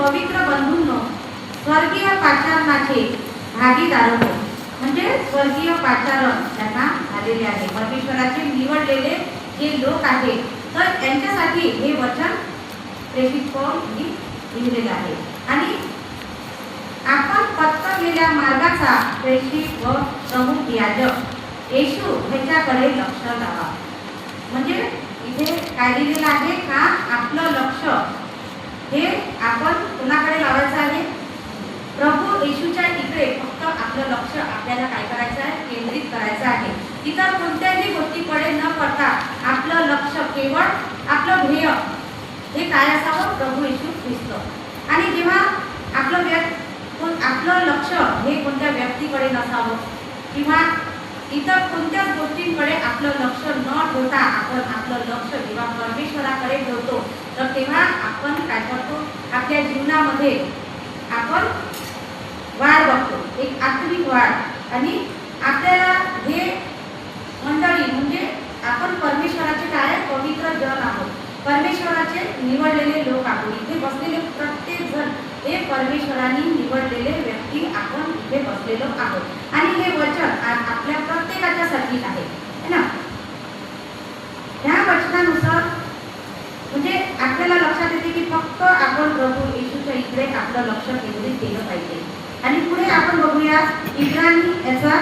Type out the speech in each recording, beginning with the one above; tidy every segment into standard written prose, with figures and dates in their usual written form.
पवित्र बंधूंनो, स्वर्गीय पाचारणाचे भागीदार हो. म्हणजे स्वर्गीय पाचारण त्यांना झालेले आहे. परमेश्वराचे निवडलेले जे लोक आहेत, तर यांच्यासाठी हे वचन प्रेषित पौल लिहिलेलं आहे. आणि आपण पत्करलेल्या मार्गाचा प्रेषित व प्रमुख याजक येशू ह्याच्याकडे लक्ष लावा. म्हणजे इथे काय लिहिलेलं आहे का, आपलं लक्ष हे आपण कोणाकडे लावायचं आहे? प्रभू येशूच्या इकडे फक्त आपलं लक्ष आपल्याला काय करायचं आहे? केंद्रित करायचं आहे. इतर कोणत्याही गोष्टीकडे न पडता आपलं लक्ष केवळ आपलं ध्येय हे काय असावं? प्रभू येशू ख्रिस्त. आणि जेव्हा आपलं लक्ष हे कोणत्या व्यक्तीकडे नसावं किंवा इतर कोणत्याच गोष्टींकडे आपलं लक्ष न ठेवता आपण आपलं लक्ष जेव्हा परमेश्वराकडे ठेवतो, तर तेव्हा आपण काय करतो? आपल्या जीवनामध्ये आपण वाढ बघतो, एक आत्मिक वाढ. आणि आपल्याला हे मंडळी म्हणजे आपण परमेश्वराचे काय पवित्र जन आहोत, परमेश्वराचे निवडलेले लोक आहोत. इथे बसलेले प्रत्येक जण हे परमेश्वराने निवडलेले व्यक्ती आपण इथे बसलेलो आहोत. आणि हे वचन आपल्या प्रत्येकाच्यासाठी आहे ना. ह्या वचनानुसार म्हणजे आपल्याला लक्षात येते की फक्त आपण प्रभू येशूच्या इकडे आपलं लक्ष केंद्रित केलं पाहिजे. आणि पुढे आपण बघूया इब्रानी याचा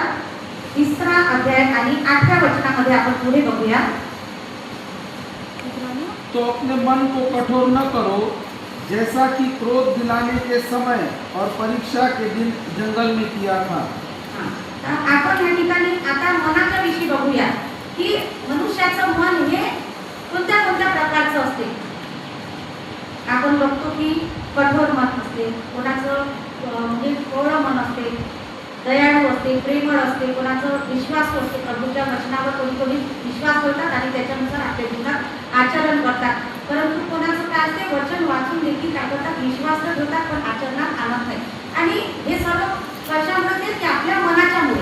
3रा अध्याय आणि 8व्या वचनामध्ये आपण पुढे बघूया. तो अपने मन को कठोर न करो, जैसा कि क्रोध दिलाने के समय और परीक्षा के दिन जंगल में किया था. आपण या ठिकाणी आता मनाच्या विषयी बघूया की मनुष्याचं मन हे कोणत्या कोणत्या प्रकारचं असते. आपण बघतो की कठोर मन असते, कोणाचं म्हणजे कोवळं मन असते, दयाळू असते, प्रेमळ असते, कोणाचं विश्वास असते. प्रभूच्या वचनावर कोणी विश्वास ठेवतात आणि त्याच्यानुसार आपल्या जीवनात आचरण करतात. परंतु कोणाचं काय असते, वचन वाचून देखील काय करतात, विश्वास तर ठेवतात पण आचरणात आणत नाही. आणि हे सर्व कशामुळे? की आपल्या मनाच्यामुळे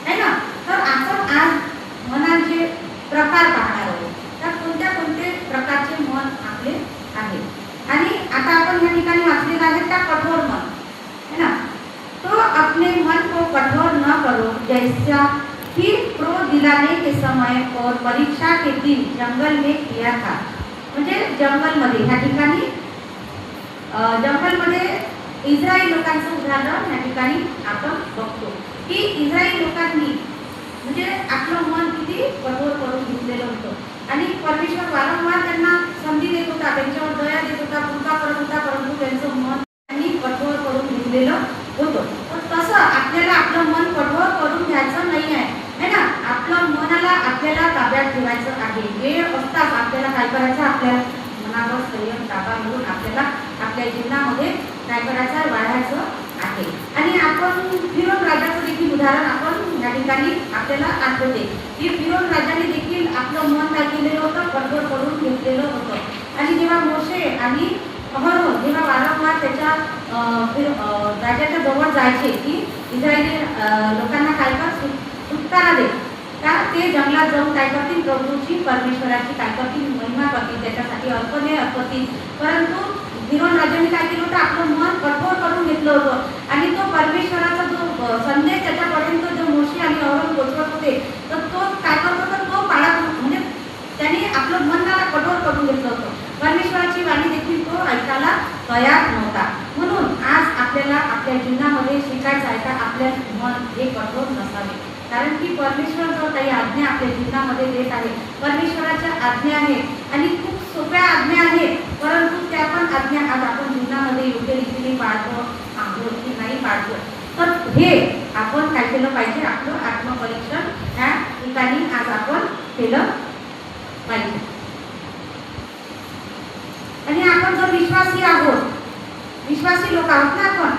आहे ना. तर आपण आज मनाचे प्रकार पाहणार आहोत. तर कोणत्या प्रकारचे मन आपले आहे. आणि आता आपण या ठिकाणी वाचलेलं आहे का कठोर मन है ना. तो अपने मन को कठोर न करो, जैसा कि क्रोध दिलाने के समय और परीक्षा के दिन जंगल में किया था. म्हणजे जंगलमध्ये ह्या ठिकाणी जंगलमध्ये इस्रायल लोकांचं उदाहरण या ठिकाणी आपण बघतो की इस्रायल लोकांनी म्हणजे आपलं मन किती कठोर करून घेतलेलं होतं. आणि परमेश्वर वारंवार त्यांना संधी देत होता, त्यांच्यावर दया देत होता, कृपा करत होता, परंतु त्यांचं मन त्यांनी कठोर करून घेतलेलं होतं. तसं आपल्याला आपलं मन कठोर करून घ्यायचं नाही आहे ना. आपलं मनाला आपल्याला ताब्यात ठेवायचं आहे. वेळ असताच आपल्याला काय करायचं, आपल्या मनावर संयम ताबा घेऊन आपल्याला आपल्या जीवनामध्ये काय करायचं, वाढायचं आहे. आणि आपण फिरोन राजाचं देखील उदाहरण आपण या ठिकाणी आपल्याला आठवते की फिरोन राजाने देखील आपलं मन काय केलेलं होतं, कठोर करून घेतलेलं होतं. आणि जेव्हा मोशे आणि अहरोन जेव्हा वारंवार त्याच्या राजाच्या जवळ जायचे की इस्रायली लोकांना काय कर सुटकारा दे, का ते जंगलात जाऊन काय करतील, प्रभूची परमेश्वराची काय करतील, महिमा करतील, त्याच्यासाठी अर्पणे अर्पतील. परंतु फिरोन राजाने काय केलं होतं, आपलं मन कठोर करून घेतलं होतं. आणि तो परमेश्वराचा जो संदेश त्याच्यापर्यंत जो मोशे आणि अहरोन पोचवत होते, तर तो काय करत होता, तो पाळत म्हणजे त्याने आपलं मनाला कठोर करून घेतलं होतं. परमेश्वराची वाणी देखील तो ऐकायला तयार नव्हता. म्हणून आज आपल्याला आपल्या जीवनामध्ये शिकायचं आहे का आपल्या मन हे कठोर नसावे. कारण की परमेश्वर जो काही आज्ञा आपल्या जीवनामध्ये देत आहे, परमेश्वराच्या आज्ञा आहेत आणि खूप सोप्या आज्ञा आहेत. परंतु त्या पण आज्ञा आज आपण जीवनामध्ये योग्य रीतीने पाळतो आहोत की नाही पाळतो. तर हे आपण काय केलं पाहिजे, आपलं आत्मपरीक्षण ह्या ठिकाणी आज आपण केलं पाहिजे. आणि आपण जर विश्वासी आहोत, विश्वासी लोक आहोत ना, आपण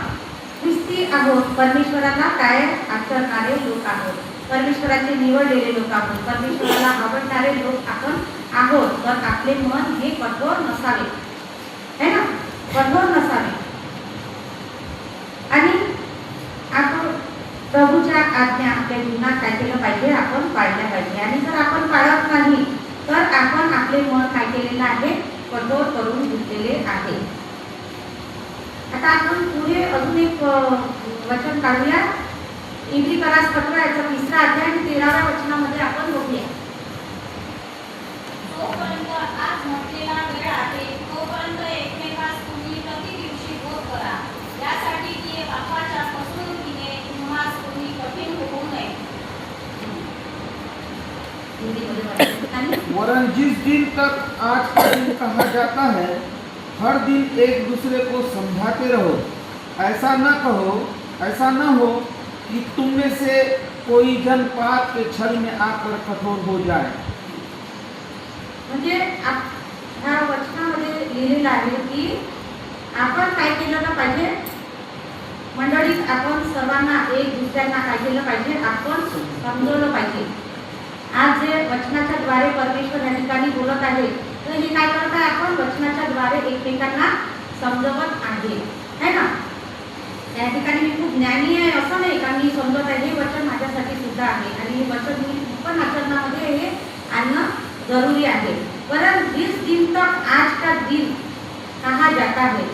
ख्रिस्ती आहोत, परमेश्वराला काय आचरणारे लोक आहोत, परमेश्वराचे निवडलेले लोक आहोत, परमेश्वराला आवडणारे लोक आपण आहोत. तर आपले मन हे कठोर नसावे है ना, कठोर नसावे. आणि आपण प्रभूच्या आज्ञा आपल्या जीवनात काय केलं पाहिजे, आपण पाळल्या पाहिजे. आणि जर आपण पाळत नाही तर आपण आपले मन काय केलेलं आहे, कठोर करून घेतलेले आहे. आता आपण पुढे अजून एक वचन काढूया. इब्री करास पत्र याचा 3रा अध्याय आणि 13व्या वचनामध्ये आपण बघूया. जोपर्यंत आज म्हटलेला वेळ आहे तोपर्यंत एकमेकास तुम्ही प्रति दिवशी बोध करा, यासाठी की पापाच्या फसवणुकीने तुम्हास कोणी कठीण होऊ नये. हिंदीमध्ये वाचा. वरन जिस दिन तक आज का दिन कहा जाता है, हर दिन एक दूसरे को समझाते रहो. ऐसा न हो कि तुम में से कोई जन पाप के छल में आकर कठोर हो जाए. म्हणजे ह्या वचनामध्ये लिहिलेलं आहे की आपण काय केलं पाहिजे. मंडळीत आपण सर्वांना एक दुसऱ्यांना काय केलं पाहिजे, आपण समजवलं पाहिजे. आज जे वचनाच्या द्वारे परमेश्वर या ठिकाणी बोलत आहे, तर हे काय करत आहे, आपण वचनाच्या द्वारे एकमेकांना समजवत आहे ना. या ठिकाणी मी खूप ज्ञानी आहे असं नाही का मी समजत आहे. हे वचन माझ्यासाठी सुद्धा आहे आणि हे वचन मी पण आचरणामध्ये हे आणणं जरूरी आहे. परंतु 20 दिन तक आज का दिन कहा जाता है,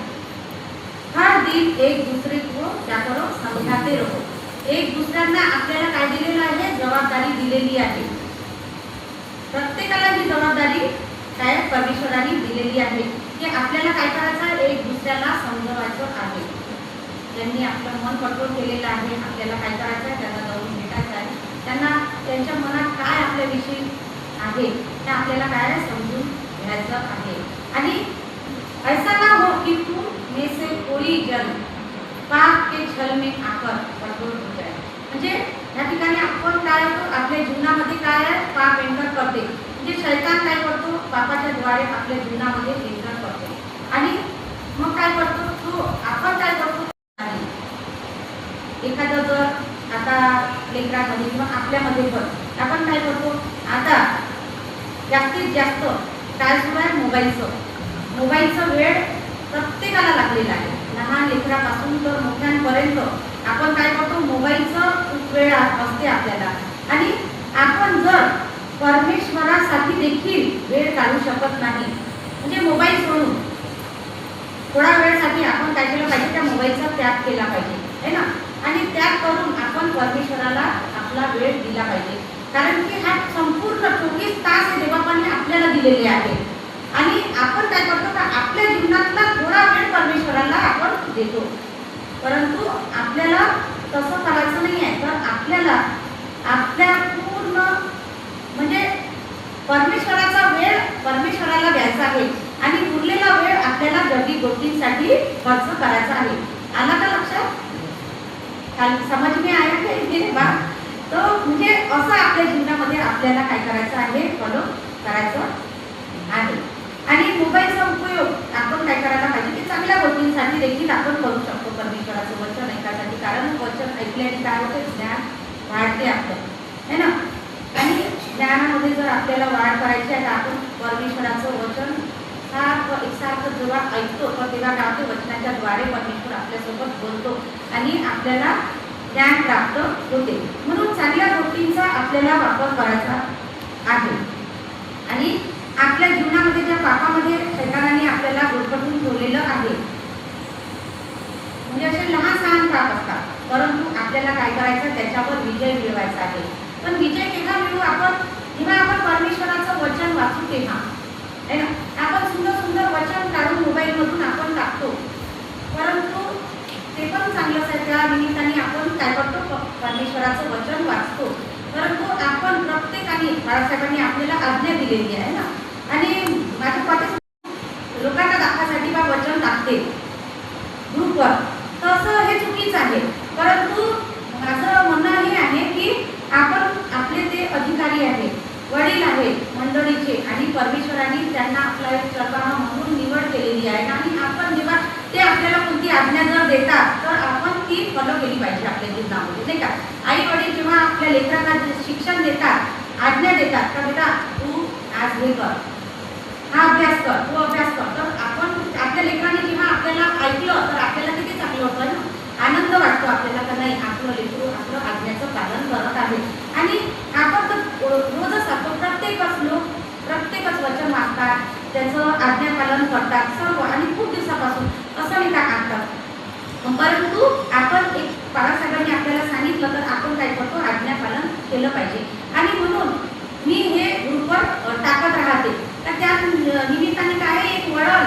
हर दिन एक दूसरे को क्या करो, समझाते रहो. एक दुसऱ्यांना आपल्याला काय दिलेलं आहे, जबाबदारी दिलेली आहे. प्रत्येकाला ही जबाबदारी काय परमेश्वराने दिलेली आहे की आपल्याला काय करायचं आहे, एक दुसऱ्याला समजवायचं आहे. त्यांनी आपलं मन कठोर केलेलं आहे, आपल्याला काय करायचं आहे, त्यांना जाऊन भेटायचं आहे. त्यांना त्यांच्या मनात काय आपल्याविषयी आहे ते आपल्याला काय समजून घ्यायचं आहे. आणि ऐसा ना हो कि तुम में से कोई जन पाप के छल में आकर कठोर हो जाए. म्हणजे या ठिकाणी आपण काय होतो, आपल्या जीवनामध्ये काय आहे, पाप एंटर करते. म्हणजे शैतान काय करतो, पापाच्या द्वारे आपल्या जीवनामध्ये एंटर करतो आणि मग काय करतो तो, आपण काय करतो. एखादं जर आता लेकरामध्ये किंवा आपल्यामध्ये पण आपण काय करतो, आता जास्तीत जास्त काय सुरू आहे, मोबाईलचा वेळ प्रत्येकाला लागलेला आहे. लहान लेकरापासून तर मोठ्यांपर्यंत आपण काय करतो, मोबाईलचा खूप वेळ असते आपल्याला. आणि आपण जर परमेश्वरासाठी देखील वेळ काढू शकत नाही, म्हणजे मोबाईल सोडून थोडा वेळसाठी आपण काय केलं पाहिजे, त्या मोबाईलचा त्याग केला पाहिजे है ना. आणि त्याग करून आपण परमेश्वराला आपला वेळ दिला पाहिजे. कारण की हा संपूर्ण 24 तास हे देवापाने आपल्याला दिलेले आहे. आणि आपण काय करतो का आपल्या जीवनातला थोडा वेळ परमेश्वराला आपण देतो. परंतु आपल्याला तसं करायचं नाही आहे. तर आपल्याला आपल्या पूर्ण म्हणजे परमेश्वराचा वेळ परमेश्वराला द्यायचा आहे आणि उरलेला वेळ आपल्याला जगी गोष्टींसाठी खर्च करायचा आहे. आला का लक्षात? समज में आया की बा. तो म्हणजे असं आपल्या जीवनामध्ये आपल्याला काय करायचं आहे, फॉलो करायचं आहे. आणि मोबाईलचा उपयोग आपण काय करायला पाहिजे की चांगल्या गोष्टींसाठी देखील आपण करू शकतो. परमेश्वराचं वचन ऐकायसाठी, कारण वचन ऐकल्याने काय होते, ज्ञान वाढते आपलं है ना. आणि ज्ञानामध्ये जर आपल्याला वाढ करायची आहे तर आपण परमेश्वराचं वचन एकसारखं जेव्हा ऐकतो तर तेव्हा काय होते, वचनाच्या द्वारे परमेश्वर आपल्यासोबत बोलतो आणि आपल्याला ज्ञान प्राप्त होते. म्हणून चांगल्या गोष्टींचा आपल्याला वापर करायचा आहे. आणि आपल्या जीवनामध्ये ज्या पापामध्ये शैतानाने आपल्याला गुरफटून ठेवलेलं आहे, म्हणजे असे लहान सहान पाप असतात, परंतु आपल्याला काय करायचं, त्याच्यावर विजय मिळवायचा आहे. पण विजय केव्हा मिळवू आपण, जेव्हा आपण परमेश्वराचं वचन वाचू तेव्हा है ना. आपण सुंदर सुंदर वचन काढून मोबाईलमधून आपण टाकतो, परंतु ते पण चांगलंच आहे. त्या निमित्ताने आपण काय करतो, परमेश्वराचं वचन वाचतो. परंतु आपण प्रत्येकाने बाळासाहेबांनी आपल्याला आज्ञा दिलेली आहे ना. आणि माझ्या पाठी लोकांना दाखवासाठी बा वचन टाकते ग्रुपवर, तसं हे चुकीचं आहे. परंतु माझं म्हणणं हे आहे की आपण आपले ते अधिकारी आहेत, वडील आहेत मंडळीचे, आणि परमेश्वराने त्यांना आपला एक स्वतः म्हणून निवड केलेली आहे. आणि आपण जेव्हा ते आपल्याला कोणती आज्ञा जर देतात तर आपण ती फॉलो केली पाहिजे आपल्या जीवनामध्ये, नाही का. आई वडील जेव्हा आपल्या लेकरांना शिक्षण देतात, आज्ञा देतात का बेटा तू आज हे कर, हा अभ्यास कर, तू अभ्यास कर, तर आपण आपल्या लेकरांनी जेव्हा आपल्याला ऐकलं तर आपल्याला किती चांगलं होतं ना, आनंद वाटतो आपल्याला का नाही आपलं लेकरू आपलं आज्ञाचं पालन करत आहे. आणि आपण तर रोजच आपण प्रत्येकच वचन वाचतात, त्याचं आज्ञापालन करतात सर्व, आणि खूप दिवसापासून असं नाही का आणतात. परंतु आपण एक बाळासाहेबांनी आपल्याला सांगितलं तर आपण काय करतो, आज्ञापालन केलं पाहिजे. आणि म्हणून मी हे ग्रुपवर टाकत राहते. तर त्या निमित्ताने काय एक वळण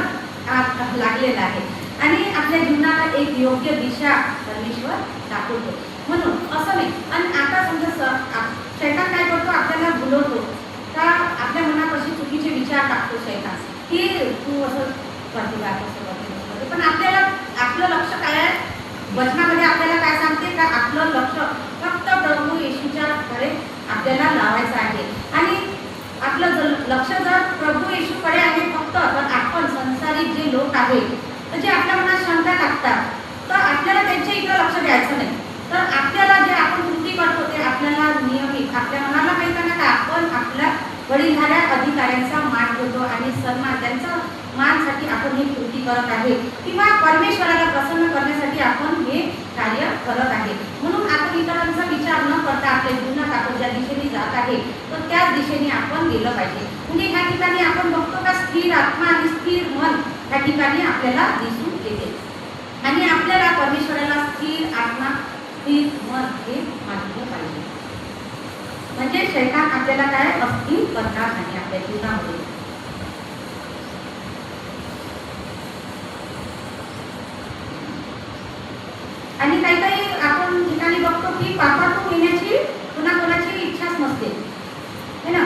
लागलेलं आहे आणि आपल्या जीवनाला एक योग्य दिशा परमेश्वर दाखवतो. म्हणून असं नाही. आणि आता समजा शैतान काय करतो, आपल्याला बोलवतो का आपल्या मनात अशी चुकीचे विचार टाकतो शैतान की तू असं करते का, असं करते. पण आपल्याला आपलं लक्ष काय आहे, वचनामध्ये आपल्याला काय सांगते का आपलं लक्ष फक्त प्रभू येशूच्याकडे आपल्याला लावायचं आहे. आणि आपलं लक्ष जर प्रभू येशूकडे आहे फक्त, तर आपण संसारिक जे लोक आहेत तर जे आपल्या मनात शंका टाकतात तर आपल्याला त्यांच्या इकडे लक्ष द्यायचं नाही. तर आपल्याला जे आपण कृती करतो ते आपल्याला नियमित आपल्या मनाला माहिती ना का आपण आपल्या वडीलधाऱ्या अधिकाऱ्यांचा मान ठेवतो आणि सन्मान त्यांचा मानसाठी आपण ही कृती करत आहे किंवा परमेश्वराला प्रसन्न करण्यासाठी आपण हे कार्य करत आहे. म्हणून आपण इतरांचा विचार न करता आपल्या जीवनात आपण ज्या दिशेने जात आहे तर त्याच दिशेने आपण गेलं पाहिजे. म्हणजे ह्या ठिकाणी आपण बघतो का स्थिर आत्मा आणि स्थिर मन ह्या ठिकाणी आपल्याला दिसून येते. आणि आपल्याला परमेश्वराला स्थिर आत्मा स्थिर मन हे मानलं पाहिजे. म्हणजे शैतान आपल्याला काय अस्थिर करणार नाही आपल्या जीवनामध्ये. आणि काही काही आपण ठिकाणी बघतो की पापातून येण्याची कोणाची इच्छाच नसते है ना.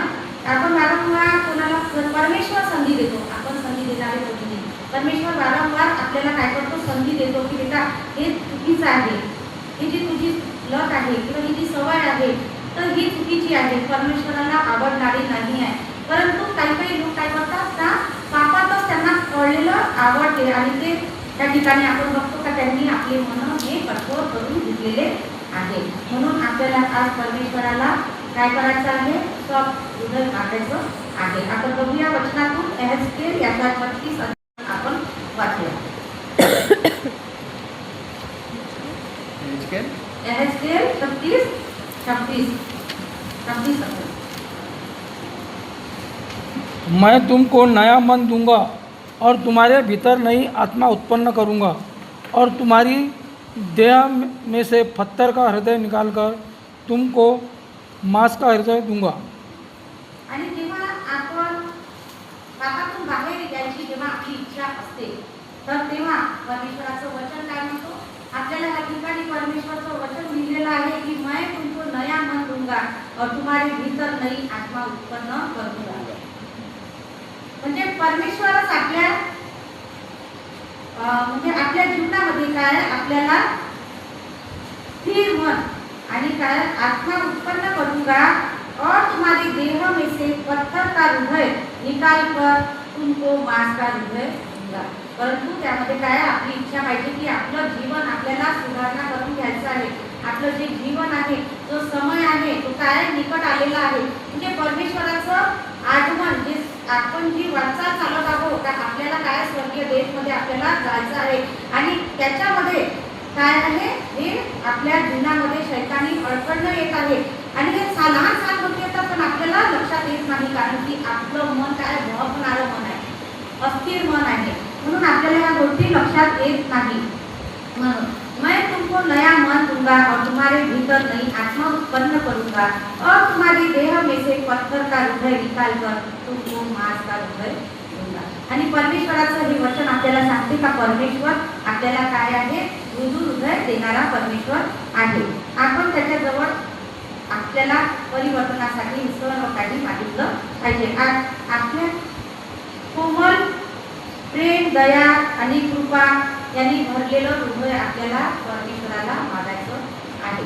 आपण वारंवार कोणाला परमेश्वर संधी देतो, आपण संधी देणारे कोणी नाही. परमेश्वर वारंवार आपल्याला काय करतो, संधी देतो की बेटा हे चुकीचं आहे, ही जी तुझी लत आहे किंवा ही जी सवय आहे तर ही चुकीची आहे, परमेश्वराला आवडणारी नाही आहे. परंतु काही काही लोक काय करतात का पापातच त्यांना कळलेलं आवडते आणि ते त्या ठिकाणी आपण बघतो का त्यांनी आपले मन हे कठोर करून घेतलेले आहे. म्हणून आपल्याला आज परमेश्वराला काय करायचं आहे, सब हृदय मागायचं आहे. आपण बघूया वचनातून एहेजकेल याचा 36 आपण वाचूया. एहेजकेल 36 मैं तुमको नया मन दूंगा और तुम्हारे भीतर नई आत्मा उत्पन्न करूंगा और तुम्हारी देह में से पत्थर का हृदय निकालकर तुमको मांस का हृदय दूंगा. आणि जेव्हा आपण पापातून बाहेर यायची जेव्हा आपली इच्छा असते तर तेव्हा परमेश्वराचं वचन काय म्हणतो, आपल्याला या ठिकाणी परमेश्वराचं वचन लिहिलेलं आहे की मैं तुमको नया मन दूंगा और तुम्हारे भीतर नई आत्मा उत्पन्न करूंगा. म्हणजे परमेश्वरच आपल्या म्हणजे आपल्या जीवनामध्ये काय आपल्याला स्थिर मन आणि काय आत्मा उत्पन्न करूंगा और तुम्हारे देह में से पत्थर का हृदय निकाल कर तुमको मांस का हृदय दूंगा. परंतु त्यामध्ये काय आपली इच्छा पाहिजे की आपलं जीवन आपल्याला सुधारणा करून घ्यायचं आहे. आपलं जे जीवन आहे जो समय आहे तो काय निकट आलेला आहे. म्हणजे परमेश्वराचं आगमन जे आपण जी वाटचाल चालत आहोत का आपल्याला काय स्वर्गीय देशमध्ये आपल्याला जायचं आहे आणि त्याच्यामध्ये काय आहे हे आपल्या जीवनामध्ये शैतानी अडचण येत आहे. आणि हे लहान गोष्टी येतात पण आपल्याला लक्षात येत नाही कारण की आपलं मन काय भटकणारं मन आहे, अस्थिर मन आहे. म्हणून आपल्याला या गोष्टी लक्षात येत नाही. म्हणून मैं तुमको नया मन दूंगा और तुम्हारे भीतर नई आत्मा उत्पन्न करूंगा और तुम्हारी देह में से पत्थर का हृदय निकाल कर तुमको मांस का हृदय दूंगा. आणि परमेश्वराचं हे वचन आपल्याला सांगते का परमेश्वर आपल्याला काय आहे, मृदू हृदय देणारा परमेश्वर आहे. आपण त्याच्याजवळ आपल्याला परिवर्तनासाठी सर्व काही मागितलं पाहिजे. आपल्या कोमल प्रेम, दया आणि कृपा यांनी भरलेलं हृदय आपल्याला परमेश्वराला मागायचं आहे.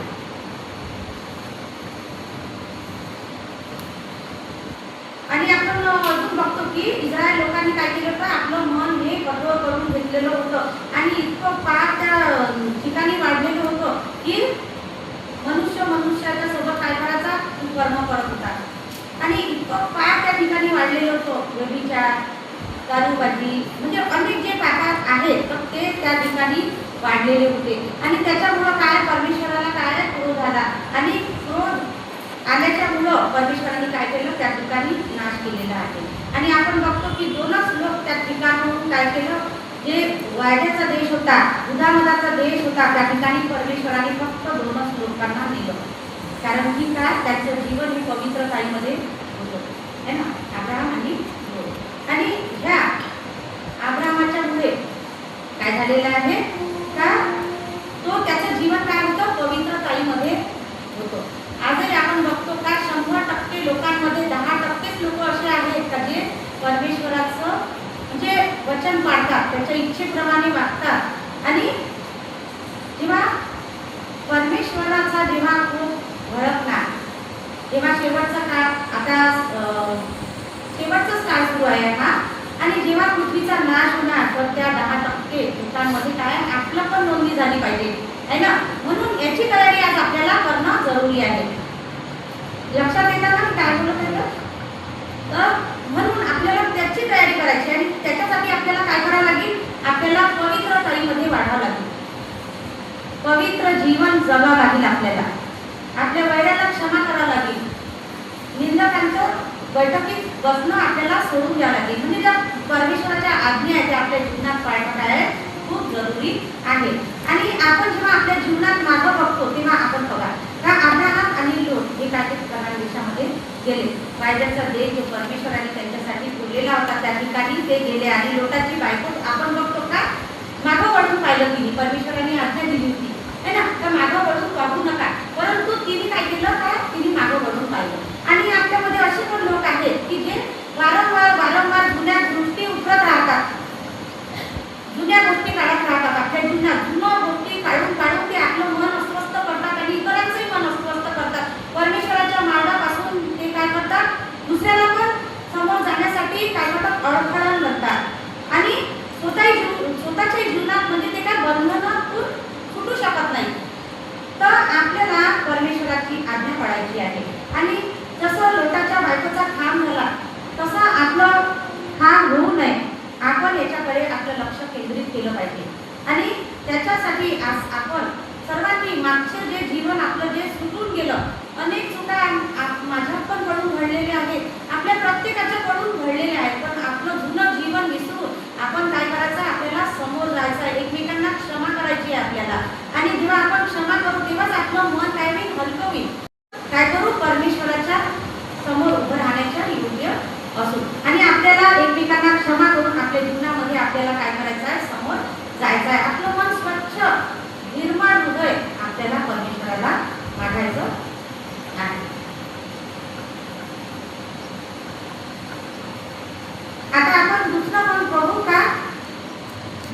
आणि आपण अजून बघतो की इस्रायल लोकांनी काय केलं होतं, आपलं मन हे कठोर करून घेतलेलं होतं आणि इतकं पाप त्या ठिकाणी वाढलेलं होतं की मनुष्याच्या सोबत काय करायचा कर्म करत होता. आणि इतकं पाप त्या ठिकाणी वाढलेलं होतं, व्यभिचार, दारूबाजी म्हणजे अनेक जे पापात आहेत तर ते त्या ठिकाणी वाढलेले होते. आणि त्याच्यामुळं काय परमेश्वराला काय क्रोध आला आणि क्रोध आल्याच्यामुळं परमेश्वराने काय केलं, त्या ठिकाणी नाश केलेला आहे. आणि आपण बघतो की दोनच लोक त्या ठिकाणाहून काय केलं, जे वायद्याचा देश होता, दुधामधाचा देश होता, त्या ठिकाणी परमेश्वराने फक्त 2च लोकांना दिलं. कारण की काय, त्यांचं जीवन हे पवित्र ताईमध्ये होतं, है ना, अब्राहम आणि लोट. आणि ह्या अब्राहमाच्या मुळे काय झालेलं आहे का, तो त्याचं जीवन काय होतं, पवित्र ताईमध्ये होतं. आजही आपण बघतो का 100% लोकांमध्ये 10%च लोक असे आहेत का जे परमेश्वराचं म्हणजे वचन पाळतात, त्याच्या इच्छेप्रमाणे वागतात. आणि जेव्हा परमेश्वराचा जेव्हा खूप भडकणार, तेव्हा शेवटचा काळ, आता शेवटचाच काळ सुरू आहे हा, आणि जेव्हा पृथ्वीचा नाश होणार तर त्या 10% लोकांमध्ये काय आपलं पण नोंदणी झाली पाहिजे, आहे ना. म्हणून याची तयारी आज आपल्याला करणं जरुरी आहे. लक्षात येतं ना काय बोलत आहे तर. म्हणून आपल्याला त्याची तयारी करायची आणि त्याच्यासाठी आपल्याला काय करावं लागेल, आपल्याला पवित्र ताईमध्ये वाढावं लागेल, पवित्र जीवन जगावं लागेल. आपल्याला आपल्या वैराला क्षमा करावं लागेल, निंदकांचं बैठकीत बसणं आपल्याला सोडून द्यावं लागेल. म्हणजे ज्या परमेश्वराच्या आज्ञा आहेत त्या आपल्या जीवनात पाळणं काय खूप जरुरी आहे. आणि आपण जेव्हा आपल्या जीवनात मागं बघतो तेव्हा आपण बघा का अब्राहम आणि लोट हे काय कनान देशामध्ये गेले. वायद्याचा देश जो परमेश्वराने त्यांच्यासाठी बोललेला होता त्या ठिकाणी ते गेले. आणि लोटाची बायको आपण बघतो का मागं वळून पाहिलं, तिने परमेश्वराने आज्ञा दिली होती, है ना, तर मागं वळून पाहू नका. परंतु तिने काय केलं, काय तिने मागं वळून पाहिलं. आणि आपल्यामध्ये असे पण लोक आहेत की जे वारंवार जुन्या गोष्टी उठत राहतात, जुन्या गोष्टी काढत राहतात आपल्या जीवनात. जुन्या गोष्टी काढून ते आपलं मन अस्वस्थ करतात आणि इतरांचंही मन अस्वस्थ करतात. परमेश्वराच्या मार्गापासून ते काय करतात, दुसऱ्याला पण समोर जाण्यासाठी काय करतात, अडथळा करतात. आणि स्वतःच्या जीवनात म्हणजे ते काय बंधनातून सुटू शकत नाही. तर आपल्याला परमेश्वराची आज्ञा पाळायची आहे. आणि जसं लोटाच्या बायकोचा खांब झाला तसा आपलं खांब होऊ नये, आपण याच्याकडे आपलं लक्ष केंद्रित केलं पाहिजे. आणि त्याच्यासाठी आज आपण सर्वांनी मागचे जे जीवन आपलं जे सुटून गेलं, अनेक चुका माझ्या पण कडून घडलेल्या आहेत, आपल्या प्रत्येकाच्या कडून घडलेल्या आहेत. पण आपलं जुनं जीवन विसरून आपण काय करायचं, आपल्याला समोर जायचं, एकमेकांना क्षमा करायची आहे आपल्याला. आणि जेव्हा आपण क्षमा करू तेव्हाच आपलं मन काय होईल, हलकं होईल. काय करू, परमेश्वराच्या समोर उभं राहण्याच्या योग्य असू. आणि आपल्याला एकमेकांना क्षमा करून आपल्या जीवनामध्ये आपल्याला काय करायचं आहे, समोर जायचं आहे. आपलं मन स्वच्छ निर्मळ हृदय आपल्याला परमेश्वराला मागायचं आहे. आता आपण दुसरं मन बघू का,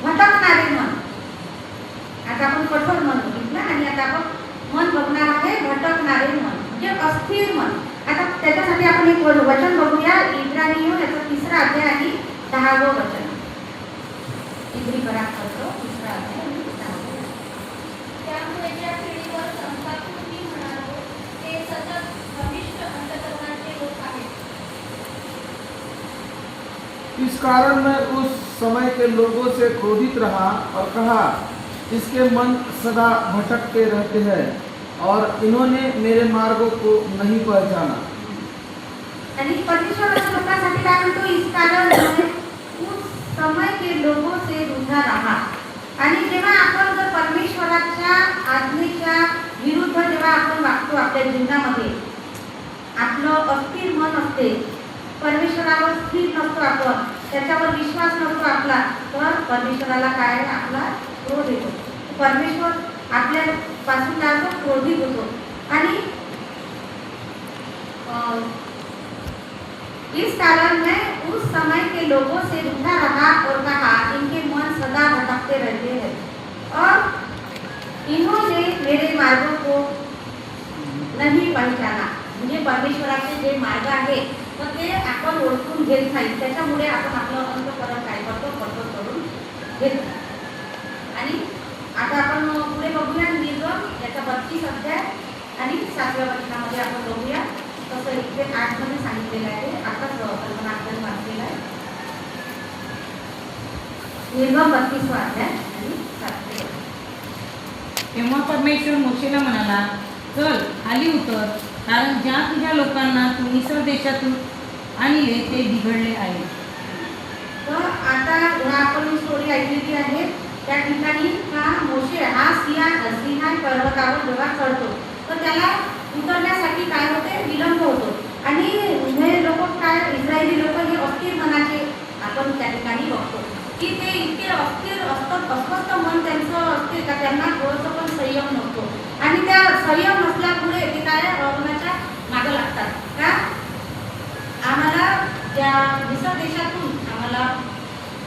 भटकणारे मन. आता आपण कठोर मन बघितलं आणि आता आपण मन बघणार आहे भटकणारे मन, म्हणजे अस्थिर मन. आता त्याच्यासाठी आपण एक वचन बघूया, इब्रानियों याचा 3रा अध्याय आणि 10वं वचन. इब्री पराक्रम 3रा अध्याय आणि 10वं. त्यामुळे ज्या पिढीवर संतापूर्वी म्हणालो ते सतत भविष्य अंतःकरणाचे लोक आहेत. इस कारण मैं उस समय के लोगों से क्रोधित रहा और कहा, इसके मन सदा भटकते रहते हैं और इन्होंने मेरे मार्गों को नहीं पहचाना. आणि परमेश्वराच्या लोकांसाठी काय म्हणतो, इस कारण मैं उस समय के लोगों से रूठा रहा. आणि जेव्हा आपण जर परमेश्वराच्या आज्ञेच्या विरुद्ध जेव्हा आपण वागतो आपल्या जीवनामध्ये, आपलं अस्थिर मन असते, परमेश्वरावर स्थिर नसतो, आपण त्याच्यावर विश्वास नसतो आपला, तर परमेश्वराला काय आपला क्रोध येतो. परमेश्वर आपल्यापासून काय होतो, क्रोधित होतो. आणि इस कारण मैं उस समय के लोगों से रूठा रहा और कहा, इनके मन सदा भटकते रहते हैं और इन्होंने मेरे मार्गों को नहीं पहचाना. म्हणजे परमेश्वराचे जे मार्ग आहे तर ते आपण ओळखून घेत नाही, त्याच्यामुळे आपण आपलं अंतःकरण काय करतो, कठोर करून घेतो. आणि आता आपण पुढे बघूया निर्गम याचा 32 अध्याय आणि 7व्या वचनामध्ये आपण बघूया. तसं इथे 8 मध्ये सांगितलेलं आहे, आताच कल्पना आपल्याला वाचलेला आहे. निर्गम 32 अध्याय आणि 7वे वचन. तेव्हा परमेश्वर मोशेला म्हणाला, चल खाली उतर, कारण ज्या तुझ्या लोकांना तू मिस्र देशातून आणले ते बिघडले आहे. तर आता आपण स्टोरी ऐकलेली आहे. त्या ठिकाणी मोशे हा सिनाय पर्वतावर जेव्हा चढतो तर त्याला उतरण्यासाठी काय होते, विलंब होतो. आणि हे लोक काय, इस्रायली लोक हे अस्थिर मनाचे आपण त्या ठिकाणी बघतो की ते इतके अस्थिर असतात, अस्वस्थ मन त्यांचं असते का त्यांना थोडंसं पण संयम नसतो. आणि त्या संयम नसल्यामुळे ते काय अवगुणाच्या मागं लागतात. का आम्हाला त्या मिसर देशातून आम्हाला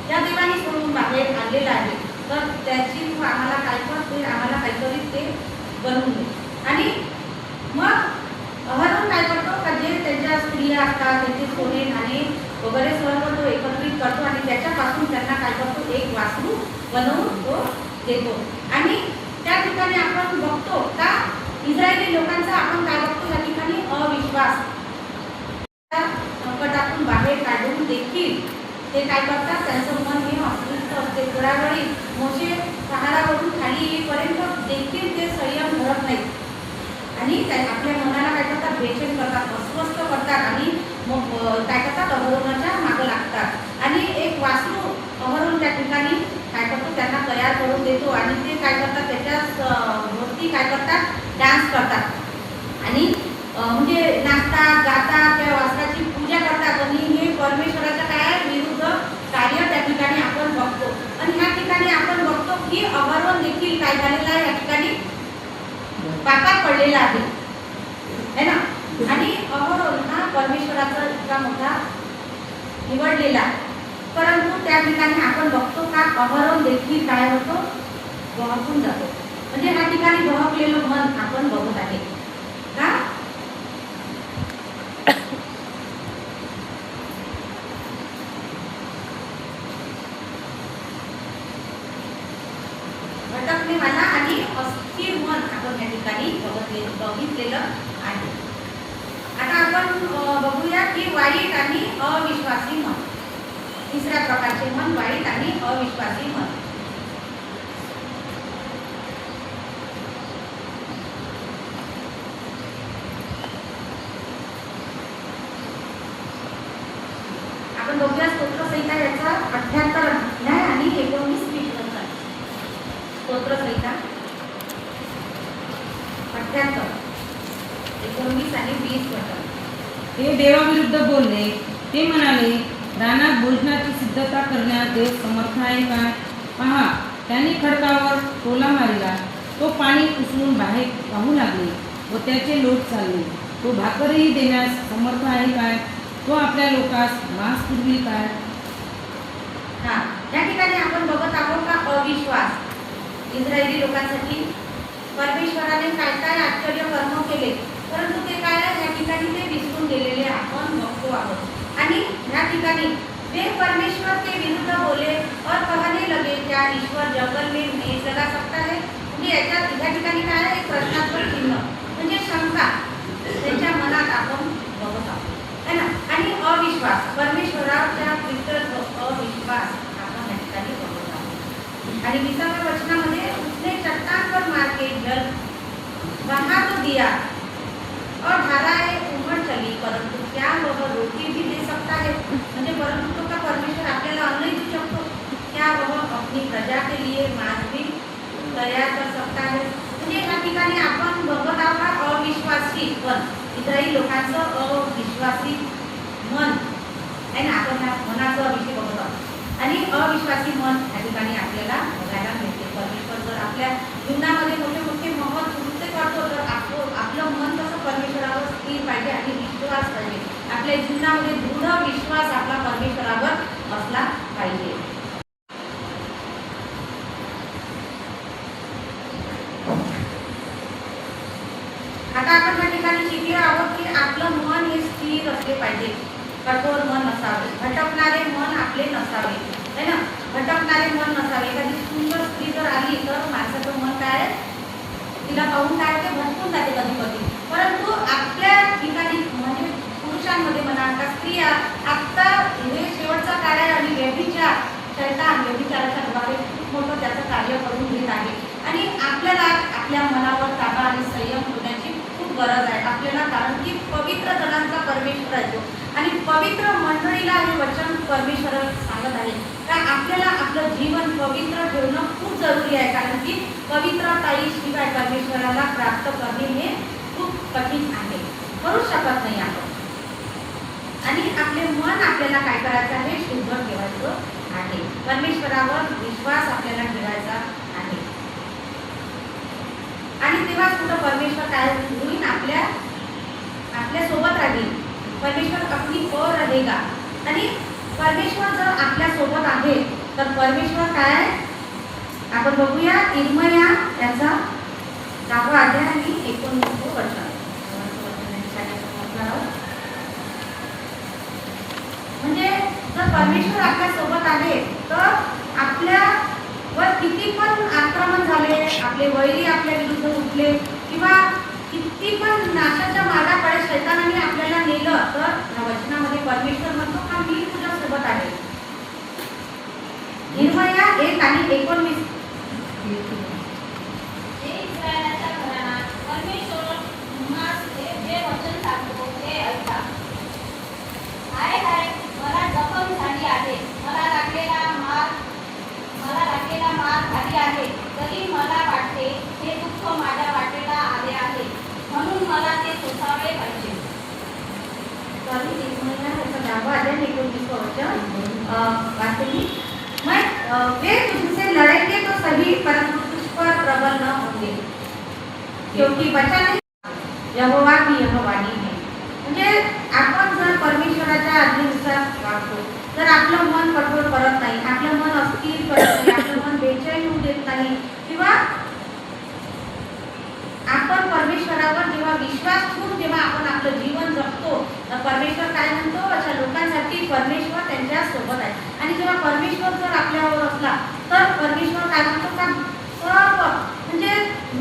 त्या देवाने सोडून बाहेर आणलेलं आहे, तर त्याची आम्हाला काय करते, आम्हाला काहीतरी ते बनवून दे. आणि मग अहरोन काय करतो का, जे त्यांच्या स्त्रिया असतात त्यांचे सोने नाणे वगैरे सर्व तो एकत्रित करतो आणि त्याच्यापासून त्यांना काय करतो, एक वासरू बनवून तो देतो. आणि त्या ठिकाणी आपण बघतो का इस्रायली लोकांचा आपण काय बघतो या ठिकाणी अविश्वास. संकटातून बाहेर काढून देखील ते काय करतात, त्यांचं मन हे अस्वस्थ असते. थोड्या वेळी मोशे पहाडावरून खाली येईपर्यंत देखील ते संयम धरत नाहीत आणि आपल्या मनाला काय करतात, बेचैन करतात, अस्वस्थ करतात आणि मग काय करतात, अहरोनाच्या मागं लागतात. आणि एक वासरू अहरोन त्या ठिकाणी काय करतो, त्यांना तयार करून देतो आणि ते काय करतात, त्याच्या भोवती काय करतात, डान्स करतात आणि म्हणजे नाचतात, गातात, त्या वासराची पूजा करतात. आणि हे परमेश्वराच्या काय विरुद्ध कार्य त्या ठिकाणी आपण बघतो. आणि ह्या ठिकाणी आपण बघतो की अहरोन देखील काय झालेला आहे, या ठिकाणी पापात पडलेला आहे ना. आणि अहरोन हा परमेश्वराचा इतका मोठा निवडलेला, परंतु त्या ठिकाणी आपण बघतो का अहरोन देखील काय होतो, बहकून जातो. म्हणजे ह्या ठिकाणी बहकलेलं मन आपण बघत आहे का. भटकलेवाला आणि अस्थिर मन आपण या ठिकाणी बघितलेलं आहे. आता आपण बघूया की वाईट आणि अविश्वासी मन. तिसऱ्या प्रकारचे मन वाईट आणि अविश्वासी मन. आपण बघूया स्तोत्रसंहिता याचा 78 अध्याय आणि 19 वचन. स्तोत्रसंहिता 78, 19 आणि 20 वचन. ते देवाविरुद्ध बोलले. ते म्हणाले, रानात भोजनाची सिद्धता करण्यास देव समर्थ आहे काय? पहा, त्यांनी खडकावर टोला मारला, तो पाणी उचलून बाहेर वाहू लागले व त्याचे लोट चालले. तो भाकरही देण्यास समर्थ आहे काय? तो आपल्या लोकास मांस पुरवी काय? या ठिकाणी आपण बघत आहोत का अविश्वास. इस्रायली लोकांसाठी परमेश्वराने काय काय आश्चर्य कर्म केले, परंतु ते काय या ठिकाणी ते विसरून गेलेले आपण बघतो आहोत. आणि या ठिकाणी वे परमेश्वर के विरुद्ध बोले और कहने लगे, क्या ईश्वर जंगल में नहीं चला सकता है. म्हणजे या ठिकाणी काय आहे, एक प्रश्नात्मक चिन्ह म्हणजे शंका त्यांच्या मनात आपण बघत आहोत है ना. आणि अविश्वास, परमेश्वराच्या कृतज्ञ अविश्वास आपण या ठिकाणी बघत आहोत. आणि 20व्या वचनामध्ये उसने चट्टान पर मार के जल बहा तो दिया और धाराएं उमड़ चली, परंतु क्या वह रोटी भी दे सकता है. म्हणजे परंतु तो का परमेश्वर आपल्याला अन्न देऊ शकतो. क्या वह अपनी प्रजा के लिए मांस भी तयार कर सकता है. म्हणजे या ठिकाणी आपण बघत आहोत अविश्वासी मन, इस्रायली लोकांचं अविश्वासी मन आहे ना. आपण ह्या मनाचा विषय बघत आहोत. आणि अविश्वासी मन या ठिकाणी आपल्याला बघायला मिळते. परमेश्वर जर आपल्या जीवनामध्ये मोठे मोठे महत्त्व कृत्य करतो, तर आपलं मन कसं परमेश्वरावर स्थिर पाहिजे आणि विश्वास पाहिजे. आपल्या जीवनामध्ये दृढ विश्वास आपला परमेश्वरावर असला पाहिजे. आता आपण या ठिकाणी शिकलो आहोत की आपलं मन हे स्थिर असले पाहिजे, कठोर मन नसावे, भटकणारे मन आपले नसावे है ना. भटकणारे मन नसावे. एखादी सुंदर स्त्री जर आली तर माणसाचं मन काय, तिला पाहून काय ते भटकून जाते कधी कधी. परंतु आपल्या ठिकाणी म्हणजे पुरुषांमध्ये म्हणा का स्त्रिया, आता हे शेवटचा कार्य आणि व्यभिचाराच्या द्वारे खूप मोठं त्याचं कार्य करून घेत आहे. आणि आपल्याला आपल्या मनावर ताबा आणि संयम होण्याची खूप गरज आहे आपल्याला. कारण की पवित्र जनांचा परमेश्वर आहे तो, आणि पवित्र मंडळीला हे वचन परमेश्वर सांगत आहे का आपल्याला आपलं जीवन पवित्र ठेवणं खूप जरुरी आहे, कारण की पवित्रताशिवाय परमेश्वराला प्राप्त करणे हे खूप कठीण आहे, करू शकत नाही आपण. आणि आपले मन आपल्याला काय करायचं आहे, शुद्ध ठेवायचं आहे, परमेश्वरावर विश्वास आपल्याला ठेवायचा आहे. आणि तेव्हा कुठं परमेश्वर काय होईल, आपल्या सोबत राहील. परमेश्वर अपनी ओर रहेगा. आणि परमेश्वर जर आपल्या सोबत आहे तर परमेश्वर काय, आपण बघूया इर्मया याचा 10वा अध्याय आणि 19 वचन. म्हणजे जर परमेश्वर आपल्या सोबत आहे तर आपल्यावर किती पण आक्रमण झाले, आपले वैरी आपल्या विरुद्ध उठले किंवा किती पण नाशाच्या मार्गाकडे शैतानाने आपल्याला नेलं, तर या वचनामध्ये परमेश्वर म्हणतो का मी तुझ्या सोबत आहे. इर्मया 1 आणि 19. हे इस्रायलाच्या घराणा, परमेश्वर तुम्हास जे वचन सांगतो ते ऐका. हाय हाय, मला जखम झाली आहे, मला लागलेला मार भारी आहे, तरी मला वाटते हे दुःख माझ्या वाटेला आले आहे, म्हणून मला ते सोसावे पाहिजे. सॉरी, इर्मया याचा 10वा अध्याय 19 वचन वाचते मी. वे तुझसे लड़ेंगे तो सही, परंतु तुझ पर प्रबल न होंगे, क्योंकि वचन यहोवा की यह वाणी है. म्हणजे आपण जर परमेश्वराच्या आज्ञेनुसार वागतो, जर आपलं मन कठोर करत नाही, आपलं मन अस्थिर करत नाही, आपलं मन बेचैन होऊ देत नाही, किंवा आपण परमेश्वरावर जेव्हा विश्वास ठेवून जेव्हा आपण आपलं जीवन जगतो, तर परमेश्वर काय म्हणतो, अशा लोकांसाठी परमेश्वर त्यांच्या सोबत आहे. आणि जेव्हा परमेश्वर जर आपल्यावर असला तर परमेश्वर काय म्हणतो का सर्व, म्हणजे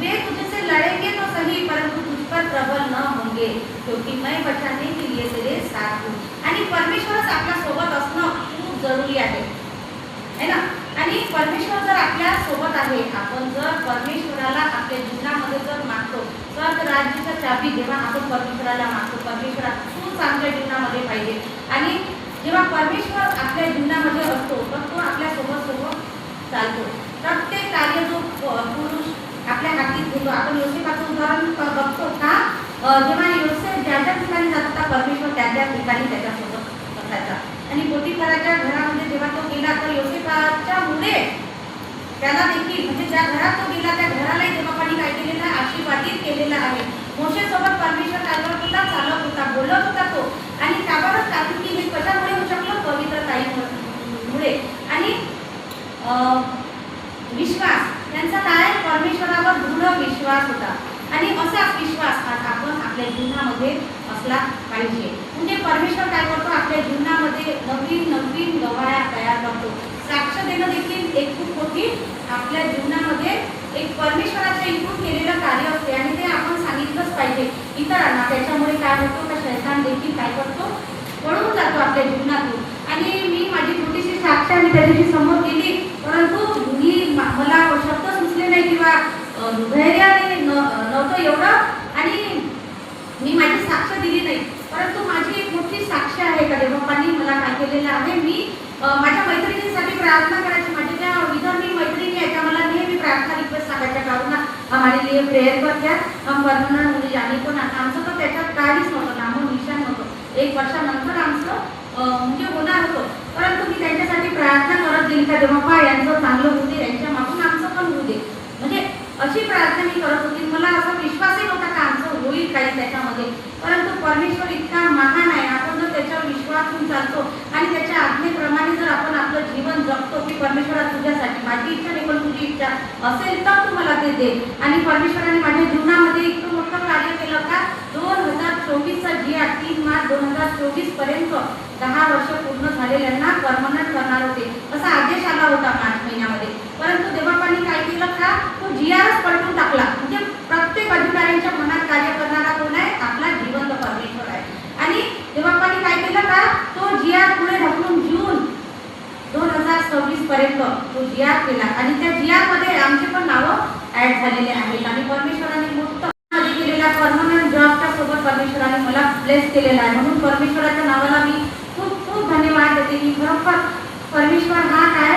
वे तुझसे लड़ेंगे तो सही, परंतु तुझ पर प्रबल न होंगे, क्योंकि मैं बचाने के लिए तेरे साथ हूँ. आणि परमेश्वरच आपल्या सोबत असणं खूप जरुरी आहे ना. आणि परमेश्वर जर आपल्या सोबत आहे, आपण जर परमेश्वराला आपल्या जीवनामध्ये जर मागतो, तर राज्याच्या चाबी जेव्हा आपण परमेश्वराला मागतो, परमेश्वर तूच आमच्या जीवनामध्ये पाहिजे. आणि जेव्हा परमेश्वर आपल्या जीवनामध्ये असतो तर तो आपल्या सोबत चालतो. प्रत्येक कार्य जो पुरुष आपल्या हातीत घेतो, आपण योसेफाचं उदाहरण बघतो का, जेव्हा योसेफ ज्या ज्या ठिकाणी जात होता परमेश्वर त्या त्या ठिकाणी त्याच्यासोबत असायचा. आणि पोटिफराच्या घरामध्ये जेव्हा तो गेला तर योसेफाच्या मुळे त्याला देखील, म्हणजे ज्या घरात तो गेला त्या घरालाही देवापाणी काय केलेलं आहे, आशीर्वादित केलेलं आहे. मोशेसोबत परमेश्वर काय करत होता, चालत होता, बोलत होता तो. आणि त्यावरच कारण की हे कशामुळे होऊ शकलं, पवित्रतामुळे. आणि विश्वास त्यांचा काय, परमेश्वरावर दृढ विश्वास होता. आणि असाच विश्वास आज आपण आपल्या जीवनामध्ये असला पाहिजे. म्हणजे परमेश्वर काय करतो, आपल्या जीवनामध्ये नवीन नवीन गवाया तयार करतो. साक्ष देणं देखील एक खूप मोठी आपल्या जीवनामध्ये एक परमेश्वराच्या इकडून केलेलं कार्य असते आणि ते आपण सांगितलंच पाहिजे इतरांना. त्याच्यामुळे काय होतं, का शैतान देखील काय करतो, पळून जातो आपल्या जीवनातून. आणि मी माझी छोटीशी साक्ष मी त्या दिवशी समोर केली, परंतु मला शब्द सुचले नाही किंवा धैर्याने नव्हतं एवढं, आणि मी माझी साक्ष दिली नाही. परंतु माझी एक मोठी साक्ष आहे का देवबापांनी मला काय केलेलं आहे, मी माझ्या मैत्रिणींसाठी प्रार्थना करायची. माझ्या ज्या विधर्मी मैत्रिणी आहेत त्या मला नेहमी प्रार्थना रिक्वेस्ट सांगायच्या, कारण हमारे लिए प्रेयर कर द्या, हम परमनंट म्हणजे आणि पण आमचं तर त्याच्यात काहीच नव्हतं, नामो निशाण नव्हतं. 1 वर्षानंतर आमचं म्हणजे होणार होतं, परंतु मी त्यांच्यासाठी प्रार्थना करत गेली का देवबापा यांचं चांगलं होऊ दे, यांच्या मागून आमचं पण होऊ दे. म्हणजे अशी प्रार्थना मी करत होती. मला असा विश्वासही नव्हता का आमचं होईल काही त्याच्यामध्ये, परंतु परमेश्वर इतका महान आहे. आपण जर त्याच्यावर विश्वास ठेवून चालतो आणि त्याच्या आज्ञेप्रमाणे जर आपण आपलं जीवन जगतो की परमेश्वरा तुझ्यासाठी, माझी इच्छा नाही पण तुझी इच्छा असेल तर तू मला ते दे. आणि परमेश्वराने माझ्या जीवनामध्ये इतकं मोठं कार्य केलं का 2024चा GR 3 मार्च 2024 पर्यंत 10 वर्ष पूर्ण झालेल्यांना परमनंट करणार होते असा आदेश आला होता मार्च महिन्यामध्ये. परंतु देवबापांनी काय केलं का, तो GRच पलटून टाकला. म्हणजे प्रत्येक अधिकाऱ्यांच्या मनात कार्य करणारा कोण आहे, आपला जिवंत परमेश्वर आहे. आणि देवबापांनी काय केलं का, तो GR पुढे ढकलून जून 2026 पर्यंत तो GR केला. आणि त्या GR मध्ये आमचे पण नावं ऍड झालेले आहेत. आणि परमेश्वराने मोठं केलेला परमनंट जॉबच्या सोबत परमेश्वराने मला ब्लेस केलेला आहे. म्हणून परमेश्वराच्या नावाला मी खूप खूप धन्यवाद देते की खरोखर परमेश्वर हा काय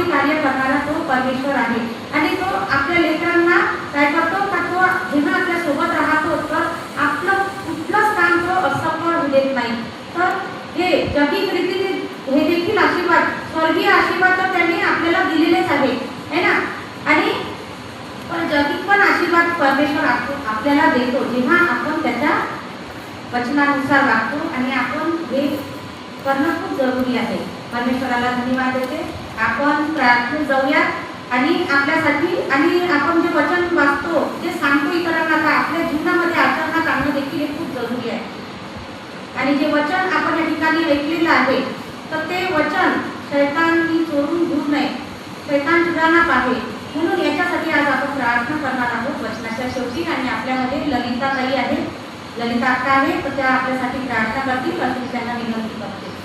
समाप्ती कार्य करणारा तो परमेश्वर आहे. आणि तो आपल्या लेकरांना काय करतो का तो जेव्हा आपल्या सोबत राहतो तर आपलं कुठलंच काम तो असफळ होऊ देत नाही. तर हे जगिक रीतीने हे देखील आशीर्वाद, स्वर्गीय आशीर्वाद तर त्यांनी आपल्याला दिलेलेच आहे, है ना. आणि पण जगिक पण आशीर्वाद परमेश्वर आपल्याला देतो जेव्हा आपण त्याच्या वचनानुसार वागतो. आणि आपण हे करणं खूप जरुरी आहे. परमेश्वराला धन्यवाद देते. आपण प्रार्थनेत जाऊया आणि आपल्यासाठी आणि आपण जे वचन वाचतो, जे सांगतो इतरांना, आता आपल्या जीवनामध्ये आचरणात आणणं देखील हे खूप जरुरी आहे. आणि जे वचन आपण या ठिकाणी ऐकलेलं आहे तर ते वचन शैताननी चोरून घेऊ नये, शैतान चुराना पाहे. म्हणून याच्यासाठी आज आपण प्रार्थना करणार आहोत वचनाच्या शेवटी. आणि आपल्यामध्ये ललिता ताई आहे, ललिता अक्का आहे, तर त्या आपल्यासाठी प्रार्थना करतील अशी त्यांना विनंती करते.